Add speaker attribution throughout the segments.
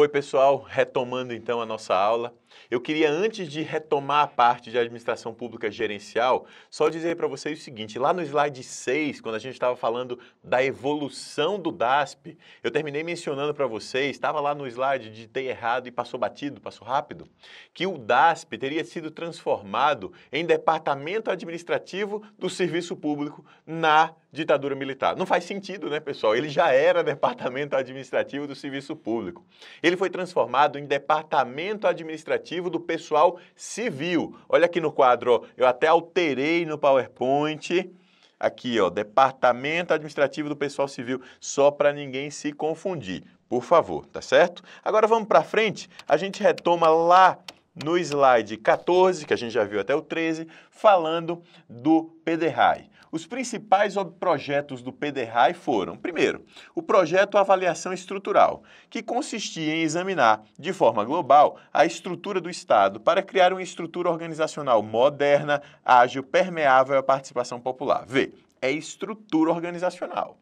Speaker 1: Oi, pessoal, retomando então a nossa aula. Eu queria, antes de retomar a parte de administração pública gerencial, só dizer para vocês o seguinte, lá no slide 6, quando a gente estava falando da evolução do DASP, eu terminei mencionando para vocês, estava lá no slide, digitei errado e passou batido, passou rápido, que o DASP teria sido transformado em Departamento Administrativo do Serviço Público na ditadura militar. Não faz sentido, né, pessoal? Ele já era Departamento Administrativo do Serviço Público. Ele foi transformado em Departamento Administrativo do Pessoal Civil. Olha aqui no quadro, ó, eu até alterei no PowerPoint. Aqui, ó, Departamento Administrativo do Pessoal Civil, só para ninguém se confundir, por favor, tá certo? Agora vamos para frente, a gente retoma lá no slide 14, que a gente já viu até o 13, falando do PDRAE. Os principais projetos do PDRAE foram, primeiro, o projeto Avaliação Estrutural, que consistia em examinar, de forma global, a estrutura do Estado para criar uma estrutura organizacional moderna, ágil, permeável à participação popular. V, é estrutura organizacional.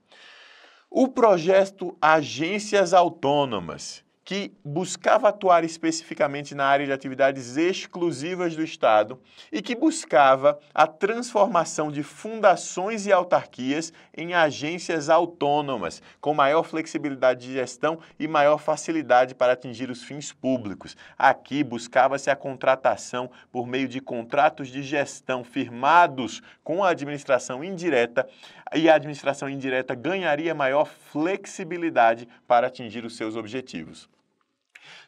Speaker 1: O projeto Agências Autônomas, que buscava atuar especificamente na área de atividades exclusivas do Estado e que buscava a transformação de fundações e autarquias em agências autônomas, com maior flexibilidade de gestão e maior facilidade para atingir os fins públicos. Aqui buscava-se a contratação por meio de contratos de gestão firmados com a administração indireta, e a administração indireta ganharia maior flexibilidade para atingir os seus objetivos.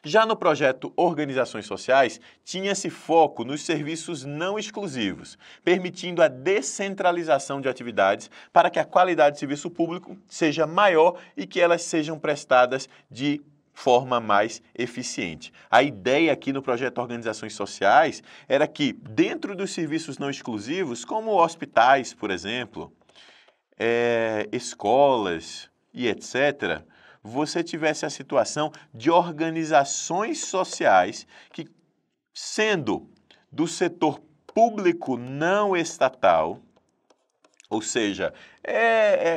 Speaker 1: Já no projeto Organizações Sociais, tinha-se foco nos serviços não exclusivos, permitindo a descentralização de atividades para que a qualidade de serviço público seja maior e que elas sejam prestadas de forma mais eficiente. A ideia aqui no projeto Organizações Sociais era que, dentro dos serviços não exclusivos, como hospitais, por exemplo, escolas e etc., você tivesse a situação de organizações sociais que, sendo do setor público não estatal, ou seja,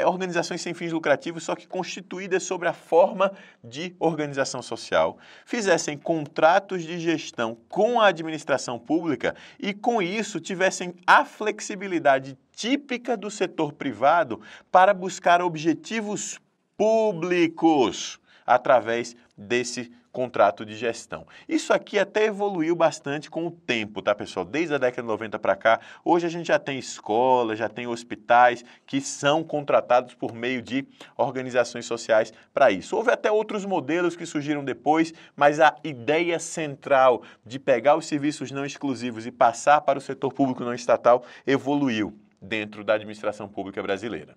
Speaker 1: organizações sem fins lucrativos, só que constituídas sobre a forma de organização social, fizessem contratos de gestão com a administração pública e, com isso, tivessem a flexibilidade típica do setor privado para buscar objetivos públicos através desse contrato de gestão. Isso aqui até evoluiu bastante com o tempo, tá, pessoal? Desde a década de 90 para cá, hoje a gente já tem escolas, já tem hospitais que são contratados por meio de organizações sociais para isso. Houve até outros modelos que surgiram depois, mas a ideia central de pegar os serviços não exclusivos e passar para o setor público não estatal evoluiu dentro da administração pública brasileira.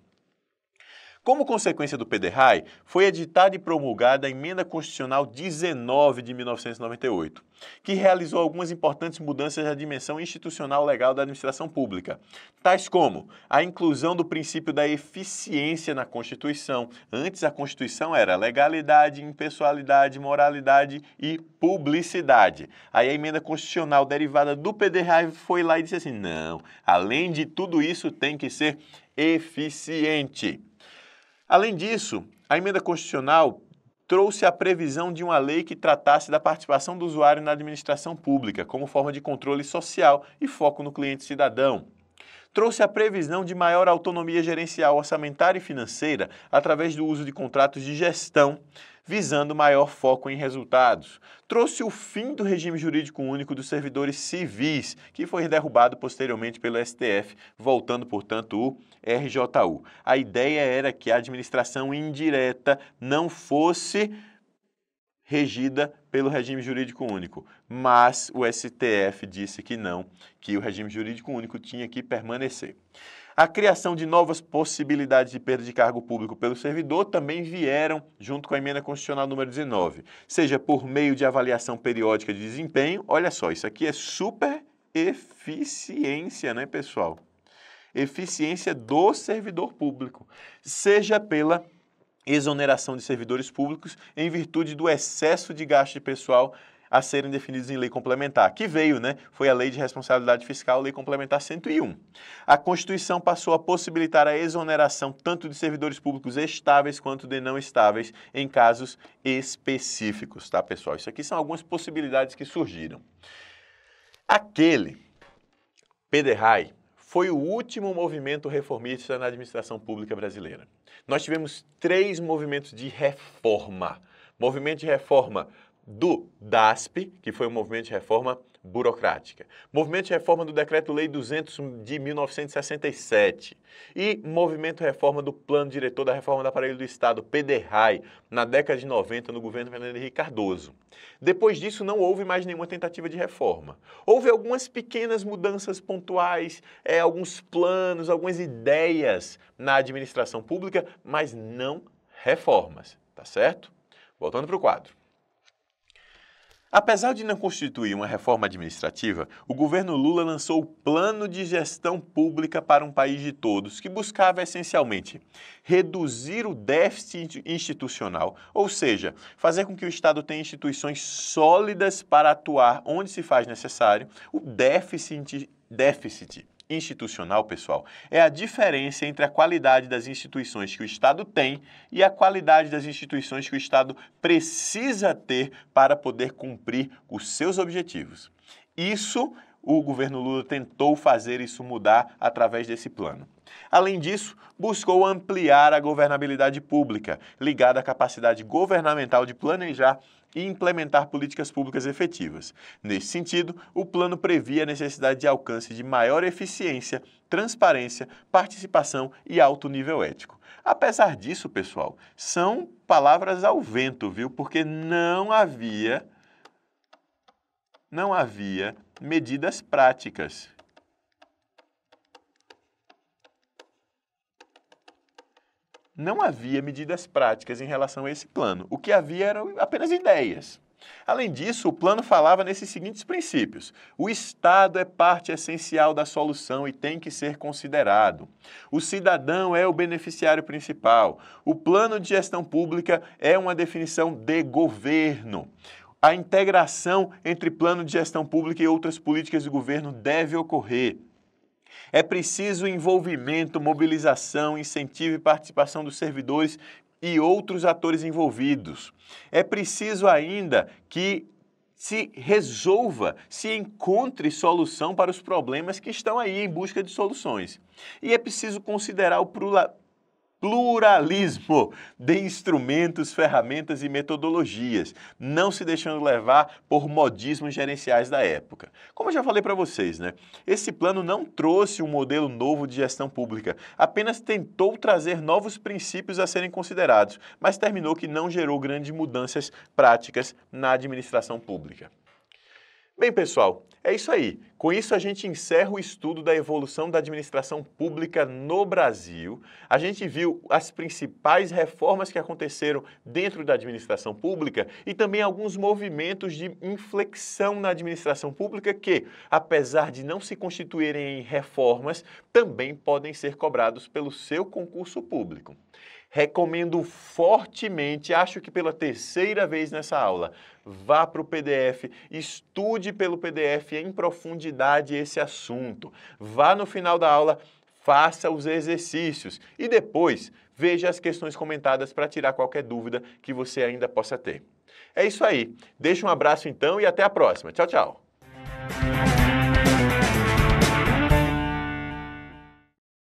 Speaker 1: Como consequência do PDRAE, foi editada e promulgada a Emenda Constitucional 19 de 1998, que realizou algumas importantes mudanças na dimensão institucional legal da administração pública, tais como a inclusão do princípio da eficiência na Constituição. Antes a Constituição era legalidade, impessoalidade, moralidade e publicidade. Aí a Emenda Constitucional derivada do PDRAE foi lá e disse assim, não, além de tudo isso tem que ser eficiente. Além disso, a Emenda Constitucional trouxe a previsão de uma lei que tratasse da participação do usuário na administração pública, como forma de controle social e foco no cliente cidadão. Trouxe a previsão de maior autonomia gerencial, orçamentária e financeira através do uso de contratos de gestão, visando maior foco em resultados. Trouxe o fim do regime jurídico único dos servidores civis, que foi derrubado posteriormente pelo STF, voltando, portanto, o RJU. A ideia era que a administração indireta não fosse regida pelo regime jurídico único, mas o STF disse que não, que o regime jurídico único tinha que permanecer. A criação de novas possibilidades de perda de cargo público pelo servidor também vieram junto com a Emenda Constitucional número 19, seja por meio de avaliação periódica de desempenho, olha só, isso aqui é super eficiência, né, pessoal? Eficiência do servidor público, seja pela exoneração de servidores públicos em virtude do excesso de gasto de pessoal a serem definidos em lei complementar, que veio, né? Foi a Lei de Responsabilidade Fiscal, Lei Complementar 101. A Constituição passou a possibilitar a exoneração tanto de servidores públicos estáveis quanto de não estáveis em casos específicos, tá, pessoal? Isso aqui são algumas possibilidades que surgiram. Aquele PDRAE foi o último movimento reformista na administração pública brasileira. Nós tivemos 3 movimentos de reforma. Movimento de reforma do DASP, que foi um movimento de reforma burocrática. Movimento de reforma do Decreto-Lei 200 de 1967. E movimento de reforma do Plano Diretor da Reforma do Aparelho do Estado, PDRAE, na década de 90, no governo Fernando Henrique Cardoso. Depois disso, não houve mais nenhuma tentativa de reforma. Houve algumas pequenas mudanças pontuais, alguns planos, algumas ideias na administração pública, mas não reformas, tá certo? Voltando para o quadro. Apesar de não constituir uma reforma administrativa, o governo Lula lançou o Plano de Gestão Pública para um País de Todos, que buscava essencialmente reduzir o déficit institucional, ou seja, fazer com que o Estado tenha instituições sólidas para atuar onde se faz necessário. O déficit institucional, pessoal, é a diferença entre a qualidade das instituições que o Estado tem e a qualidade das instituições que o Estado precisa ter para poder cumprir os seus objetivos. Isso, o governo Lula tentou fazer isso mudar através desse plano. Além disso, buscou ampliar a governabilidade pública, ligada à capacidade governamental de planejar e implementar políticas públicas efetivas. Nesse sentido, o plano previa a necessidade de alcance de maior eficiência, transparência, participação e alto nível ético. Apesar disso, pessoal, são palavras ao vento, viu? Porque não havia medidas práticas. Não havia medidas práticas em relação a esse plano. O que havia eram apenas ideias. Além disso, o plano falava nesses seguintes princípios. O Estado é parte essencial da solução e tem que ser considerado. O cidadão é o beneficiário principal. O plano de gestão pública é uma definição de governo. A integração entre plano de gestão pública e outras políticas de governo deve ocorrer. É preciso envolvimento, mobilização, incentivo e participação dos servidores e outros atores envolvidos. É preciso ainda que se resolva, se encontre solução para os problemas que estão aí em busca de soluções. E é preciso considerar o pluralismo de instrumentos, ferramentas e metodologias, não se deixando levar por modismos gerenciais da época. Como eu já falei para vocês, né? Esse plano não trouxe um modelo novo de gestão pública, apenas tentou trazer novos princípios a serem considerados, mas terminou que não gerou grandes mudanças práticas na administração pública. Bem, pessoal, é isso aí. Com isso, a gente encerra o estudo da evolução da administração pública no Brasil. A gente viu as principais reformas que aconteceram dentro da administração pública e também alguns movimentos de inflexão na administração pública que, apesar de não se constituírem em reformas, também podem ser cobrados pelo seu concurso público. Recomendo fortemente, acho que pela 3ª vez nessa aula, vá para o PDF, estude pelo PDF em profundidade esse assunto. Vá no final da aula, faça os exercícios e depois veja as questões comentadas para tirar qualquer dúvida que você ainda possa ter. É isso aí. Deixa um abraço então e até a próxima. Tchau, tchau.